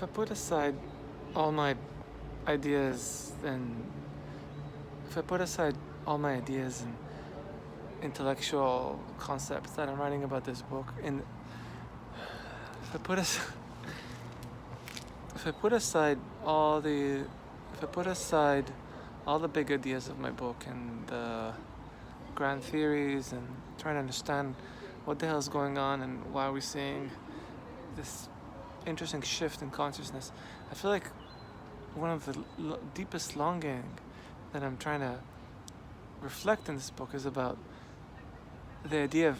if I put aside all my ideas and if I put aside all my ideas and intellectual concepts that I'm writing about this book, and if I put aside if I put aside all the if I put aside all the big ideas of my book and the grand theories and trying to understand what the hell is going on and why we're seeing this interesting shift in consciousness, I feel like one of the deepest longing that I'm trying to reflect in this book is about the idea of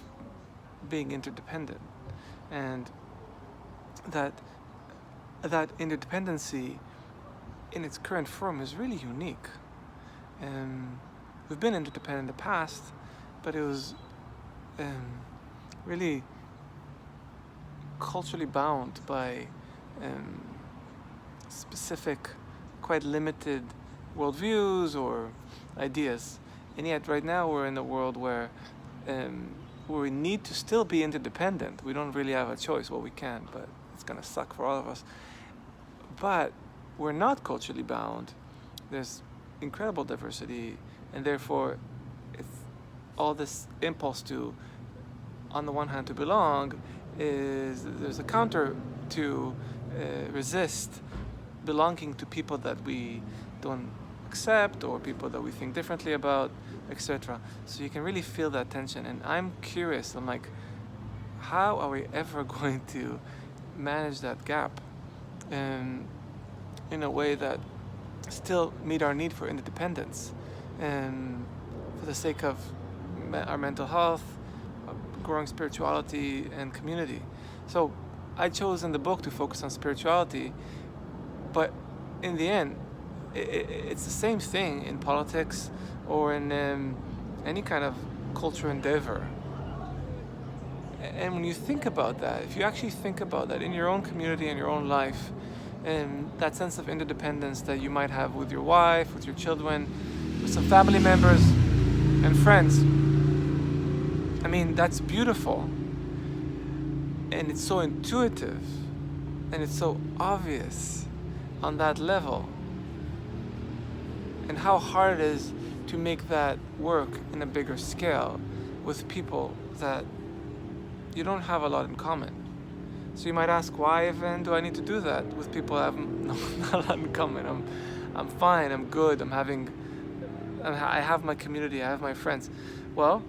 being interdependent, and that interdependency in its current form is really unique. We've been interdependent in the past, but it was really culturally bound by specific, quite limited worldviews or ideas. And yet right now we're in a world where we need to still be interdependent. We don't really have a choice. Well, we can, but it's gonna suck for all of us. But we're not culturally bound. There's incredible diversity, and therefore it's all this impulse to, on the one hand, to belong, is there's a counter to resist belonging to people that we don't accept or people that we think differently about, etc. So you can really feel that tension, and I'm curious. I'm like, how are we ever going to manage that gap in a way that still meet our need for independence and for the sake of our mental health, growing spirituality and community. So I chose in the book to focus on spirituality, but in the end it's the same thing in politics or in any kind of cultural endeavor. And when you think about that, if you actually think about that in your own community, in your own life, and that sense of interdependence that you might have with your wife, with your children, with some family members and friends, I mean, that's beautiful. And it's so intuitive and it's so obvious on that level. And how hard it is to make that work in a bigger scale with people that you don't have a lot in common. So you might ask, why even do I need to do that with people I have not a lot in common? I'm fine, I'm good, I have my community, I have my friends. Well,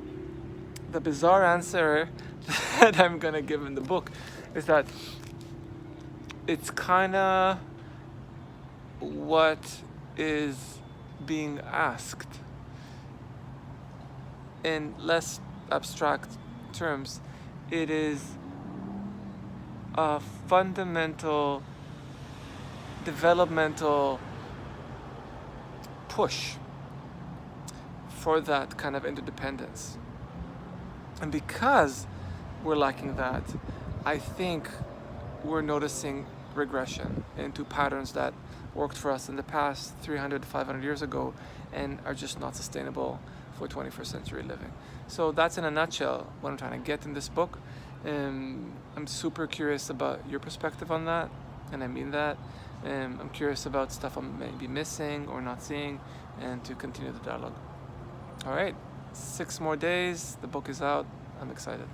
the bizarre answer that I'm gonna give in the book is that it's kinda what is being asked. In less abstract terms, it is a fundamental developmental push for that kind of interdependence. And because we're lacking that, I think we're noticing regression into patterns that worked for us in the past 300, 500 years ago and are just not sustainable for 21st century living. So that's in a nutshell what I'm trying to get in this book. I'm super curious about your perspective on that, and I mean that. I'm curious about stuff I'm maybe missing or not seeing, and to continue the dialogue. All right, 6 more days, the book is out. I'm excited.